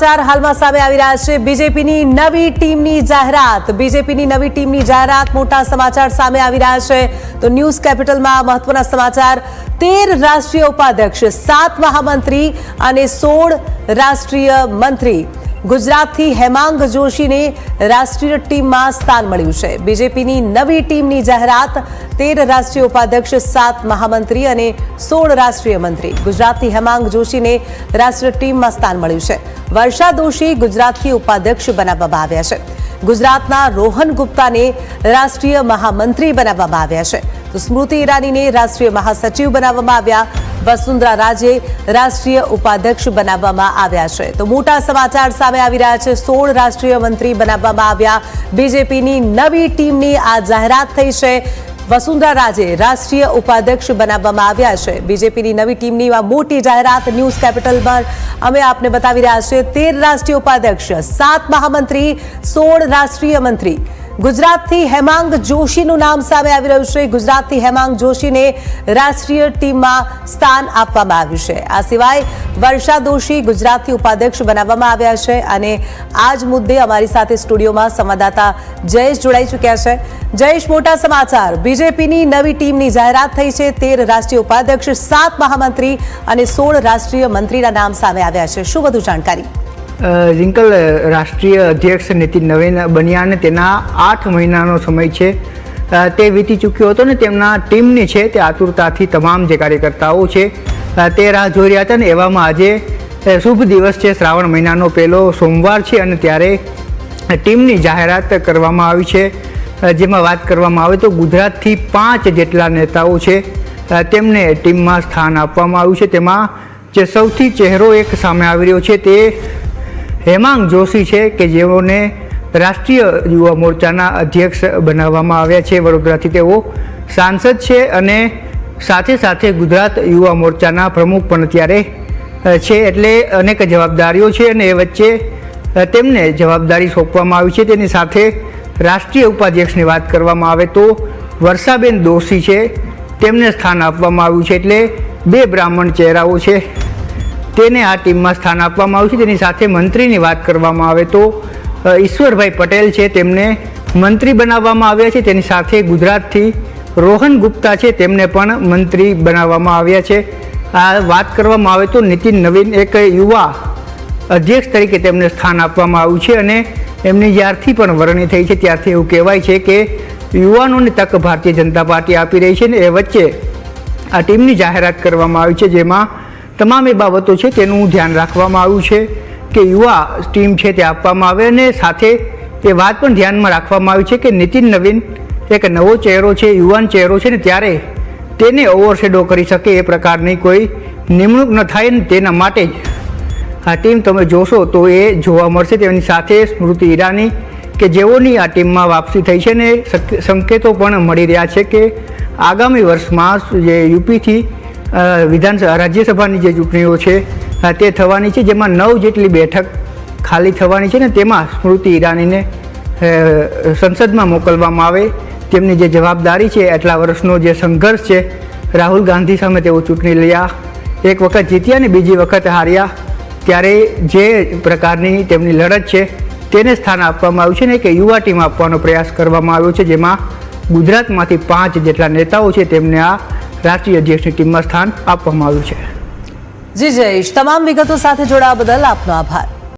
સમાચાર હાલમાં સામે આવી રહ્યા છે। બીજેપીની નવી ટીમની જાહેરાત મોટા સમાચાર સામે આવી રહ્યા છે। તો ન્યૂઝ કેપિટલમાં મહત્વના સમાચાર 13 રાષ્ટ્રીય ઉપાધ્યક્ષ 7 મહામંત્રી અને 16 રાષ્ટ્રીય મંત્રી। ગુજરાતથી હેમાંગ જોશીને રાષ્ટ્રીય ટીમમાં સ્થાન મળ્યું છે। બીજેપીની નવી ટીમની જાહેરાત 13 રાષ્ટ્રીય ઉપાધ્યક્ષ 7 મહામંત્રી અને 16 રાષ્ટ્રીય મંત્રી। ગુજરાતથી હેમાંગ જોશીને રાષ્ટ્રીય ટીમમાં સ્થાન મળ્યું છે। વર્ષા દોશી ગુજરાતથી ઉપાધ્યક્ષ બનાવવામાં આવ્યા છે। ગુજરાતના રોહન ગુપ્તાને રાષ્ટ્રીય મહામંત્રી બનાવવામાં આવ્યા છે। તો સ્મૃતિ ઈરાનીને રાષ્ટ્રીય મહાસચિવ બનાવવામાં આવ્યા। વસુંધરા રાજે રાષ્ટ્રીય ઉપાધ્યક્ષ બનાવવામાં આવ્યા છે। તો મોટા સમાચાર સામે આવી રહ્યા છે। 16 રાષ્ટ્રીય મંત્રી બનાવવામાં આવ્યા। બીજેપીની નવી ટીમની આ જાહેરાત થઈ છે। વસુંધરા રાજે રાષ્ટ્રીય ઉપાધ્યક્ષ બનાવવામાં આવ્યા છે। બીજેપીની નવી ટીમની આ મોટી જાહેરાત ન્યૂઝ કેપિટલ પર અમે આપને બતાવી રહ્યા છે। 13 રાષ્ટ્રીય ઉપાધ્યક્ષ 7 મહામંત્રી 16 રાષ્ટ્રીય મંત્રી। ગુજરાતથી હેમાંગ જોશીનું નામ સામે આવી રહ્યું છે। ગુજરાતથી હેમાંગ જોશીને રાષ્ટ્રીય ટીમમાં સ્થાન આપવામાં આવ્યું છે। આ સિવાય વર્ષા દોશી ગુજરાતથી ઉપાધ્યક્ષ બનાવવામાં આવ્યા છે અને આ જ મુદ્દે અમારી સાથે સ્ટુડિયોમાં સંવાદદાતા જયેશ જોડાઈ ચૂક્યા છે। જયેશ, મોટા સમાચાર, બીજેપીની નવી ટીમની જાહેરાત થઈ છે। 13 રાષ્ટ્રીય ઉપાધ્યક્ષ 7 મહામંત્રી અને 16 રાષ્ટ્રીય મંત્રીના નામ સામે આવ્યા છે। શું વધુ જાણકારી? રિંકલ, રાષ્ટ્રીય અધ્યક્ષ નીતિન નવીન બન્યા અને તેના 8 મહિનાનો સમય છે તે વીતી ચૂક્યો હતો ને તેમના ટીમની છે તે આતુરતાથી તમામ જે કાર્યકર્તાઓ છે તે રાહ જોઈ રહ્યા હતા ને એવામાં આજે શુભ દિવસ છે। શ્રાવણ મહિનાનો પહેલો સોમવાર છે અને ત્યારે ટીમની જાહેરાત કરવામાં આવી છે। જેમાં વાત કરવામાં આવે તો ગુજરાતથી 5 જેટલા નેતાઓ છે તેમને ટીમમાં સ્થાન આપવામાં આવ્યું છે। તેમાં જે સૌથી ચહેરો એક સામે આવી રહ્યો છે તે હેમાંગ જોશી છે કે જેઓને રાષ્ટ્રીય યુવા મોરચાના અધ્યક્ષ બનાવવામાં આવ્યા છે। વડોદરાથી તેઓ સાંસદ છે અને સાથે સાથે ગુજરાત યુવા મોરચાના પ્રમુખ પણ અત્યારે છે। એટલે અનેક જવાબદારીઓ છે અને એ વચ્ચે તેમને જવાબદારી સોંપવામાં આવી છે। તેની સાથે રાષ્ટ્રીય ઉપાધ્યક્ષની વાત કરવામાં આવે તો વર્ષાબેન દોશી છે તેમને સ્થાન આપવામાં આવ્યું છે। એટલે 2 બ્રાહ્મણ ચહેરાઓ છે તેને આ ટીમમાં સ્થાન આપવામાં આવ્યું છે। તેની સાથે મંત્રીની વાત કરવામાં આવે તો ઈશ્વરભાઈ પટેલ છે તેમને મંત્રી બનાવવામાં આવ્યા છે। તેની સાથે ગુજરાતથી રોહન ગુપ્તા છે તેમને પણ મંત્રી બનાવવામાં આવ્યા છે। આ વાત કરવામાં આવે તો નીતિન નવીન એક યુવા અધ્યક્ષ તરીકે તેમને સ્થાન આપવામાં આવ્યું છે અને એમની જ્યારથી પણ વરણી થઈ છે ત્યારથી એવું કહેવાય છે કે યુવાનોની તક ભારતીય જનતા પાર્ટી આપી રહી છે ને એ વચ્ચે આ ટીમની જાહેરાત કરવામાં આવી છે જેમાં તમામ એ બાબતો છે તેનું ધ્યાન રાખવામાં આવ્યું છે કે યુવા ટીમ છે તે આપવામાં આવે અને સાથે એ વાત પણ ધ્યાનમાં રાખવામાં આવી છે કે નીતિન નવીન એક નવો ચહેરો છે, યુવાન ચહેરો છે ને ત્યારે તેને ઓવરશેડો કરી શકે એ પ્રકારની કોઈ નિમણૂક ન થાય ને તેના માટે જ આ ટીમ તમે જોશો તો એ જોવા મળશે। તેની સાથે સ્મૃતિ ઈરાની કે જેઓની આ ટીમમાં વાપસી થઈ છે ને સંકેતો પણ મળી રહ્યા છે કે આગામી વર્ષમાં જે યુપીથી રાજ્યસભાની જે ચૂંટણીઓ છે તે થવાની છે જેમાં 9 જેટલી બેઠક ખાલી થવાની છે ને તેમાં સ્મૃતિ ઈરાનીને સંસદમાં મોકલવામાં આવે। તેમની જે જવાબદારી છે એટલા વર્ષનો જે સંઘર્ષ છે, રાહુલ ગાંધી સામે તેઓ ચૂંટણી લડ્યા, એક વખત જીત્યા ને બીજી વખત હાર્યા, ત્યારે જે પ્રકારની તેમની લડત છે તેને સ્થાન આપવામાં આવ્યું છે ને કે યુવા ટીમ આપવાનો પ્રયાસ કરવામાં આવ્યો છે જેમાં ગુજરાતમાંથી 5 જેટલા નેતાઓ છે તેમને આ રાષ્ટ્રીય અધ્યક્ષની ટીમમાં સ્થાન આપવામાં આવ્યું છે। જી જયેશ, તમામ વિગતો સાથે જોડાવા બદલ આપનો આભાર।